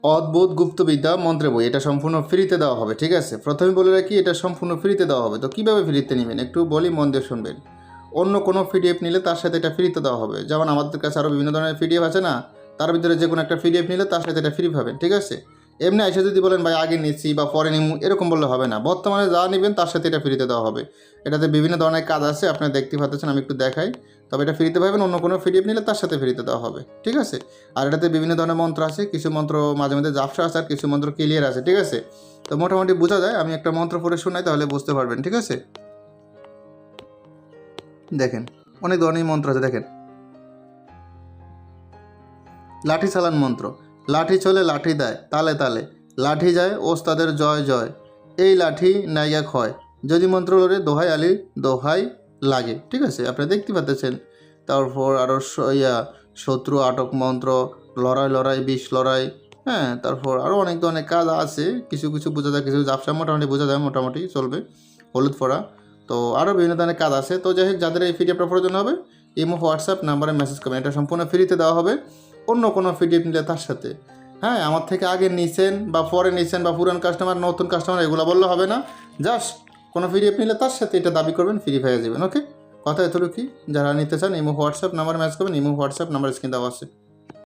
অদ্ভুত গুপ্তবিদ্যা মন্ত্রের বই, এটা সম্পূর্ণ ফ্রিতে দেওয়া হবে, ঠিক আছে? প্রথমে বলে রাখি, এটা সম্পূর্ণ ফ্রিতে দেওয়া হবে। তো কীভাবে ফ্রিতে নেবেন একটু বলি, মন দিয়ে শুনবেন। অন্য কোনো পিডিএফ নিলে তার সাথে এটা ফ্রিতে দেওয়া হবে। যেমন আমাদের কাছে আরও বিভিন্ন ধরনের পিডিএফ আছে না, তার ভিতরে যে কোনো একটা পিডিএফ নিলে তার সাথে এটা ফ্রি পাবেন, ঠিক আছে? এমনি এসে যদি বলেন ভাই আগে নিচ্ছি বা পরে নিমু, এরকম বললে হবে না। বর্তমানে যা নেবেন তার সাথে এটা ফ্রিতে দেওয়া হবে। এটাতে বিভিন্ন ধরনের কাজ আছে, আপনারা দেখতে পাচ্ছেন, আমি একটু দেখাই। তবে এটা ফ্রিতে পাবেন, অন্য কোনো পিডিএফ নিলে তার সাথে ফ্রিতে দেওয়া হবে, ঠিক আছে? আর এটাতে বিভিন্ন ধরনের মন্ত্র আছে, কিছু মন্ত্র মাঝে মাঝে ঝাপসা আছে আর কিছু মন্ত্র ক্লিয়ার আছে, ঠিক আছে? তো মোটামুটি বোঝা যায়। আমি একটা মন্ত্র পড়ে শোনাই, তাহলে বুঝতে পারবেন, ঠিক আছে? দেখেন, অনেক ধরনের মন্ত্র আছে, দেখেন। লাঠি চালান মন্ত্র। লাঠি চলে লাঠি দেয় তালে তালে, লাঠি যায় ওস্তাদের জয় জয়, এই লাঠি নাইগা ক্ষয়, যদি মন্ত্র লড়ে দোহাই আলী দোহাই লাগে, ঠিক আছে? আপনারা দেখতে পাচ্ছেন। তারপর আরও শত্রু আটক মন্ত্র, লড়াই লড়াই বিষ লড়াই, হ্যাঁ। তারপর আরও অনেক ধরনের কাজ আছে, কিছু কিছু বোঝা যায়, কিছু জাপসা মোটামুটি বোঝা যায়, মোটামুটি চলবে। হলুদ পড়া, তো আরও বিভিন্ন ধরনের কাজ আছে। তো যাই হোক, যাদের এই পিডিএফটা প্রয়োজন হবে ইমো হোয়াটসঅ্যাপ নাম্বারে মেসেজ করবেন। এটা সম্পূর্ণ ফ্রিতে দেওয়া হবে, অন্য কোনো পিডিএফ নিলে তার সাথে। হ্যাঁ, আমার থেকে আগে নিছেন বা পরে নিছেন বা পুরান কাস্টমার নতুন কাস্টমার এগুলো বললে হবে না। জাস্ট কোনো পিডিএফ নিলে তার সাথে এটা দাবি করবেন, ফ্রি পেয়ে যাবেন। ওকে, কথা এতটুকুই। যারা নিতে চান ইমো হোয়াটসঅ্যাপ নাম্বার মেসেজ করবেন, ইমো হোয়াটসঅ্যাপ নাম্বার স্ক্রিন দেওয়া আছে।